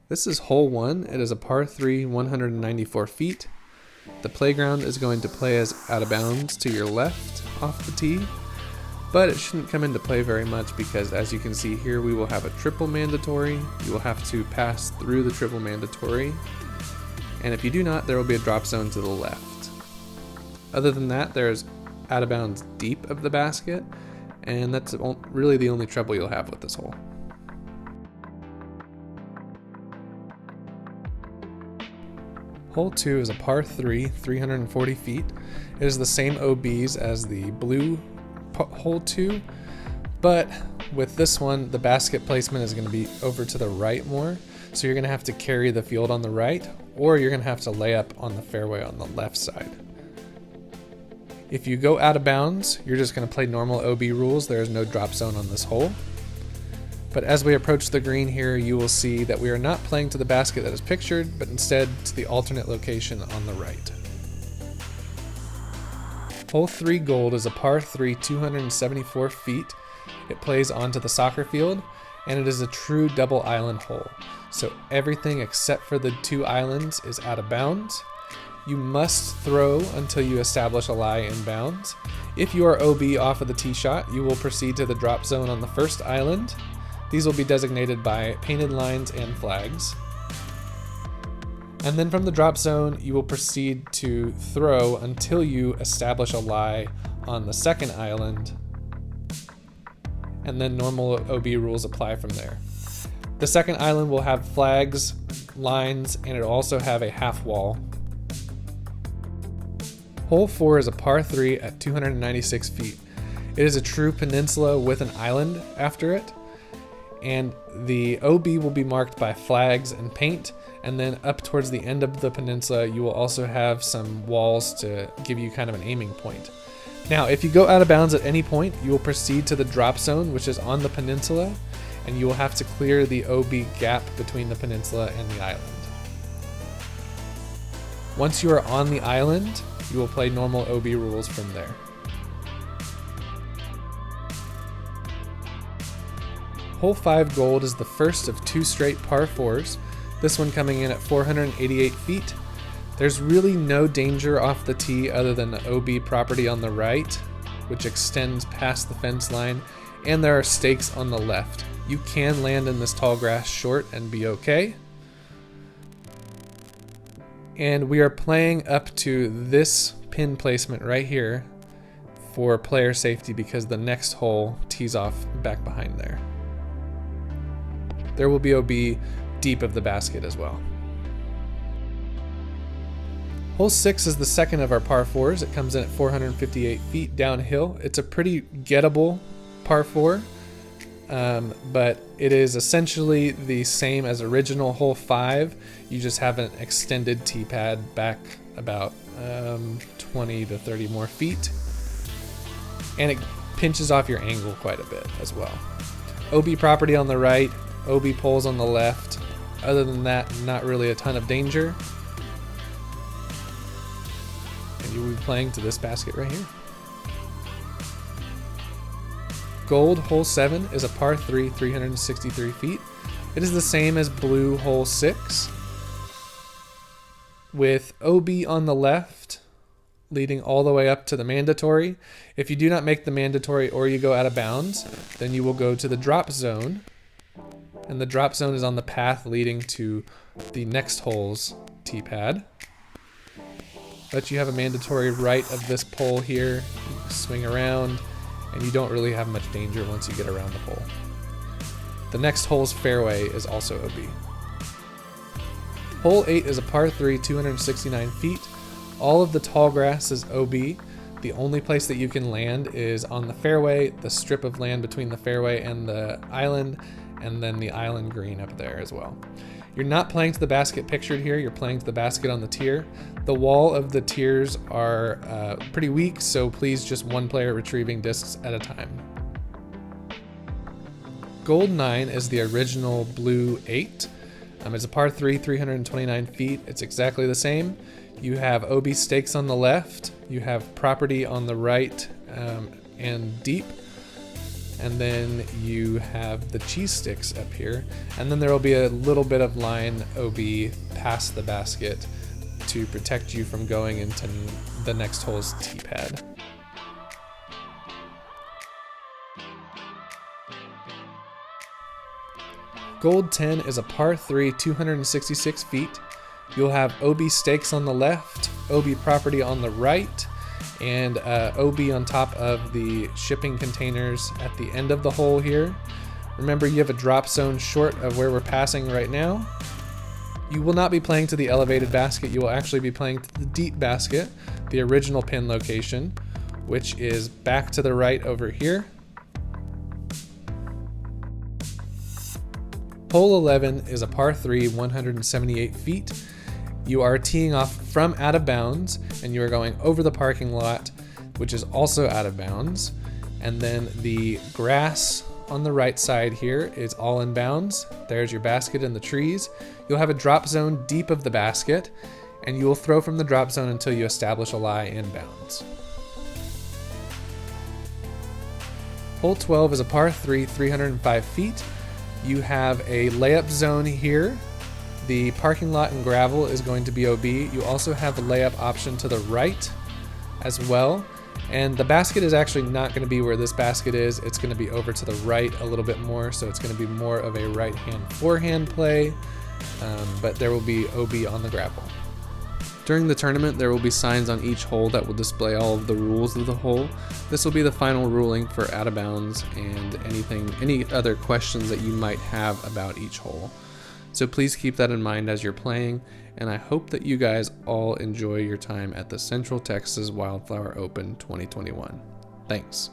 This is hole 1. It is a par 3, 194 feet. The playground is going to play as out of bounds to your left off the tee, but it shouldn't come into play very much because, as you can see here, we will have a triple mandatory. You will have to pass through the triple mandatory, and if you do not, there will be a drop zone to the left. Other than that, there's out of bounds deep of the basket, and that's really the only trouble you'll have with this hole. Hole 2 is a par 3, 340 feet. It is the same OBs as the blue hole 2, but with this one, the basket placement is going to be over to the right more, so you're going to have to carry the field on the right, or you're going to have to lay up on the fairway on the left side. If you go out of bounds, you're just going to play normal OB rules. There is no drop zone on this hole. But as we approach the green here, you will see that we are not playing to the basket that is pictured, but instead to the alternate location on the right. Hole 3 Gold is a par 3, 274 feet. It plays onto the soccer field, and it is a true double island hole. So everything except for the 2 islands is out of bounds. You must throw until you establish a lie in bounds. If you are OB off of the tee shot, you will proceed to the drop zone on the first island. These will be designated by painted lines and flags. And then from the drop zone, you will proceed to throw until you establish a lie on the second island. And then normal OB rules apply from there. The second island will have flags, lines, and it'll also have a half wall. Hole 4 is a par 3 at 296 feet. It is a true peninsula with an island after it. And the OB will be marked by flags and paint, and then up towards the end of the peninsula you will also have some walls to give you kind of an aiming point. Now if you go out of bounds at any point, you will proceed to the drop zone, which is on the peninsula, and you will have to clear the OB gap between the peninsula and the island. Once you are on the island, you will play normal OB rules from there. Hole 5 Gold is the first of 2 straight par 4s, this one coming in at 488 feet. There's really no danger off the tee other than the OB property on the right, which extends past the fence line, and there are stakes on the left. You can land in this tall grass short and be okay. And we are playing up to this pin placement right here for player safety because the next hole tees off back behind there. There will be OB deep of the basket as well. Hole 6 is the second of our par 4s. It comes in at 458 feet downhill. It's a pretty gettable par 4, but it is essentially the same as original hole 5. You just have an extended tee pad back about 20 to 30 more feet, and it pinches off your angle quite a bit as well. OB property on the right, OB poles on the left. Other than that, not really a ton of danger. And you will be playing to this basket right here. Gold hole 7 is a par 3, 363 feet. It is the same as blue hole 6, with OB on the left leading all the way up to the mandatory. If you do not make the mandatory or you go out of bounds, then you will go to the drop zone. And the drop zone is on the path leading to the next hole's tee pad. But you have a mandatory right of this pole here. You swing around, and you don't really have much danger once you get around the pole. The next hole's fairway is also OB. Hole 8 is a par 3, 269 feet. All of the tall grass is OB. The only place that you can land is on the fairway, the strip of land between the fairway and the island, and then the island green up there as well. You're not playing to the basket pictured here, you're playing to the basket on the tier. The wall of the tiers are pretty weak, so please just one player retrieving discs at a time. Gold 9 is the original blue 8. It's a par 3, 329 feet. It's exactly the same. You have OB stakes on the left, you have property on the right and deep. and then you have the cheese sticks up here, and then there will be a little bit of line OB past the basket to protect you from going into the next hole's tee pad. Gold 10 is a par 3, 266 feet. You'll have OB stakes on the left, OB property on the right, and OB on top of the shipping containers at the end of the hole here. Remember, you have a drop zone short of where we're passing right now. You will not be playing to the elevated basket. You will actually be playing to the deep basket, the original pin location, which is back to the right over here. Hole 11 is a par 3, 178 feet. You are teeing off from out of bounds, and you are going over the parking lot, which is also out of bounds. And then the grass on the right side here is all in bounds. There's your basket and the trees. You'll have a drop zone deep of the basket, and you will throw from the drop zone until you establish a lie in bounds. Hole 12 is a par 3, 305 feet. You have a layup zone here. The parking lot and gravel is going to be OB. You also have a layup option to the right as well. And the basket is actually not going to be where this basket is. It's going to be over to the right a little bit more. So it's going to be more of a right-hand forehand play, but there will be OB on the gravel. During the tournament, there will be signs on each hole that will display all of the rules of the hole. This will be the final ruling for out of bounds and any other questions that you might have about each hole. So please keep that in mind as you're playing, and I hope that you guys all enjoy your time at the Central Texas Wildflower Open 2021. Thanks.